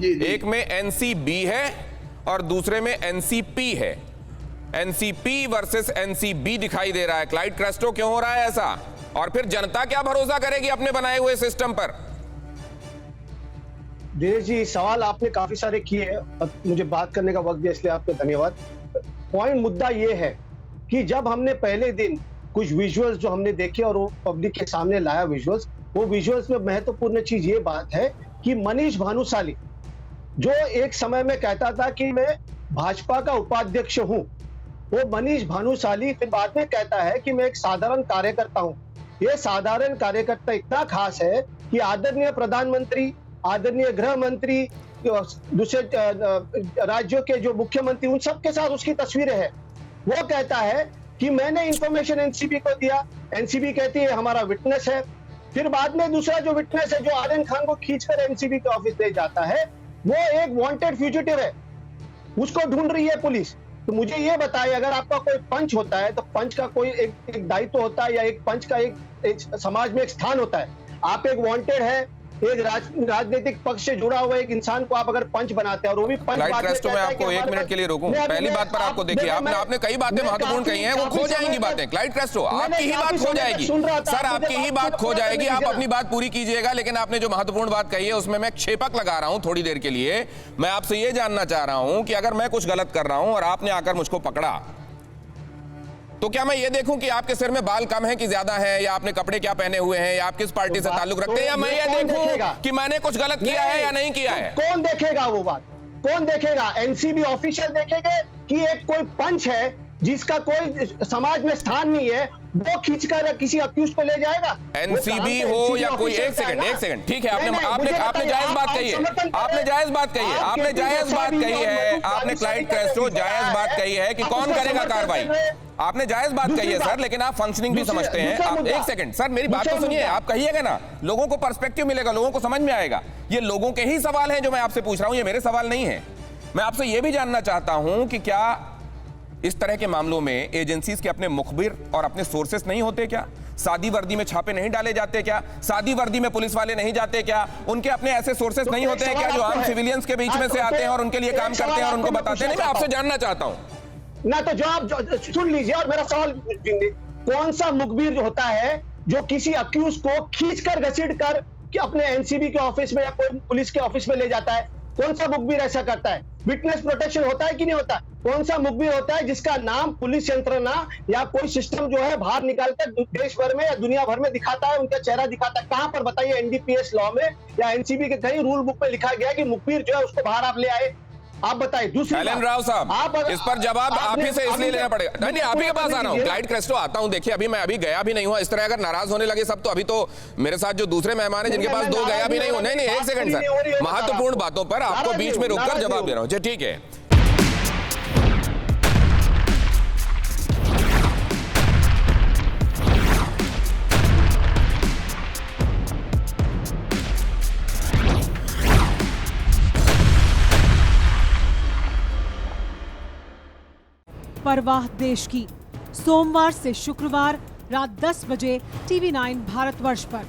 एक में एनसीबी है और दूसरे में एनसीपी है। एनसीपी वर्सेस एनसीबी दिखाई दे रहा है। क्लाइड क्रेस्टो, क्यों हो रहा है ऐसा? और फिर जनता क्या भरोसा करेगी अपने बनाए हुए सिस्टम पर? दिनेश जी, सवाल आपने काफी सारे किए हैं, मुझे बात करने का वक्त दिया इसलिए आपका धन्यवाद। पॉइंट मुद्दा ये है कि जब हमने पहले दिन कुछ विजुअल्स जो हमने देखे और वो पब्लिक के सामने लाया विजुअल्स, वो विजुअल्स में महत्वपूर्ण चीज ये बात है कि मनीष भानुशाली जो एक समय में कहता था कि मैं भाजपा का उपाध्यक्ष हूं, वो मनीष भानुशाली फिर बाद में कहता है कि मैं एक साधारण कार्यकर्ता हूं। ये साधारण कार्यकर्ता इतना खास है कि आदरणीय प्रधानमंत्री, आदरणीय गृह मंत्री, दूसरे राज्यों के जो मुख्यमंत्री, उन सबके साथ उसकी तस्वीरें हैं। वो कहता है कि मैंने इंफॉर्मेशन एनसीबी को दिया, एनसीबी कहती है हमारा विटनेस है। फिर बाद में दूसरा जो विटनेस है, जो आर्यन खान को खींचकर एनसीबी के ऑफिस ले जाता है, वो एक वांटेड फ्यूजिटिव है, उसको ढूंढ रही है पुलिस। तो मुझे ये बताइए, अगर आपका कोई पंच होता है तो पंच का कोई एक दायित्व होता है या एक पंच का एक समाज में एक स्थान होता है। आप एक वांटेड है, एक राजनीतिक पक्ष से जुड़ा हुआ एक इंसान को आप अगर पंच बनाते हैं और वो भी पंच, मैं आपको 1 मिनट के लिए रोकूं। पहली बात पर आपको देखिए, आपने कई बातें महत्वपूर्ण कही हैं, वो खो जाएंगी बातें। क्लाइड क्रेस्टो, आपकी ही बात खो जाएगी सर, आपकी ही बात खो जाएगी। आप अपनी बात पूरी कीजिएगा, लेकिन आपने जो महत्वपूर्ण बात कही है उसमें मैं क्षेपक लगा रहा हूं थोड़ी देर के लिए। मैं आपसे ये जानना चाह रहा हूं कि अगर मैं कुछ गलत कर रहा हूं और आपने आकर मुझको पकड़ा, तो क्या मैं ये देखूं कि आपके सिर में बाल कम है कि ज्यादा है, या आपने कपड़े क्या पहने हुए हैं, या आप किस पार्टी से ताल्लुक रखते हैं, या मैं ये देखूं कि मैंने कुछ गलत किया है या नहीं किया है? कौन देखेगा वो बात? कौन देखेगा? एनसीबी ऑफिशियल देखेंगे कि एक कोई पंच है जिसका कोई समाज में स्थान नहीं है, वो खींचकर किसी अक्यूज को ले जाएगा? एनसीबी हो या कोई, एक सेकंड, ठीक है, आपने जायज बात कही है, आपने जायज बात कही है, आपने जायज बात कही है, आपने क्लाइड क्रेस्टो जायज बात कही है कि कौन करेगा कार्रवाई। आपने जायज बात कही है सर, लेकिन आप फंक्शनिंग भी समझते हैं। आप एक सेकंड सर, मेरी बात तो सुनिए, आप कहिएगा ना, लोगों को पर्सपेक्टिव मिलेगा, लोगों को समझ में आएगा। ये लोगों के ही सवाल हैं जो मैं आपसे पूछ रहा हूं, ये मेरे सवाल नहीं है। मैं आपसे ये भी जानना चाहता हूं कि क्या इस तरह के मामलों में एजेंसीज के अपने मुखबिर और अपने सोर्सेस नहीं होते क्या? सादी वर्दी में छापे नहीं डाले जाते क्या? सादी वर्दी में पुलिस वाले नहीं जाते क्या? उनके अपने ऐसे सोर्सेस नहीं होते हैं क्या जो आम सिविलियंस के बीच में से आते हैं और उनके लिए काम करते हैं और उनको बताते हैं? नहीं, मैं आपसे जानना चाहता हूं ना। तो जवाब सुन लीजिए और मेरा सवाल, कौन सा मुखबिर जो होता है जो किसी अक्यूज को खींचकर घसीटकर कि अपने एनसीबी के ऑफिस में या कोई पुलिस के ऑफिस में ले जाता है? कौन सा मुखबिर ऐसा करता है? विटनेस प्रोटेक्शन होता है कि नहीं होता? कौन सा मुखबिर होता है जिसका नाम पुलिस यंत्रणा या कोई सिस्टम जो है बाहर निकालकर देश भर में या दुनिया भर में दिखाता है, उनका चेहरा दिखाता है? कहां पर बताइए एनडीपीएस लॉ में या एनसीबी के कहीं रूल बुक में लिखा गया कि मुखबिर जो है उसको बाहर आप ले आए? आप बताइए। दूसरी एलन राव साहब, इस पर जवाब आप ही से इसलिए लेना पड़ेगा। नहीं, आप ही के पास आ रहा हूं। क्लाइड क्रेस्टो आता हूं, देखिए अभी मैं गया भी नहीं हुआ। इस तरह अगर नाराज होने लगे सब, तो अभी तो मेरे साथ जो दूसरे मेहमान हैं जिनके पास 2 गया भी नहीं हूं। नहीं, एक सेकंड सर, महत्वपूर्ण बातों पर आपको बीच में रोककर जवाब दे रहा हूं। ठीक है, परवाह देश की, सोमवार से शुक्रवार रात 10 बजे TV9 भारतवर्ष पर।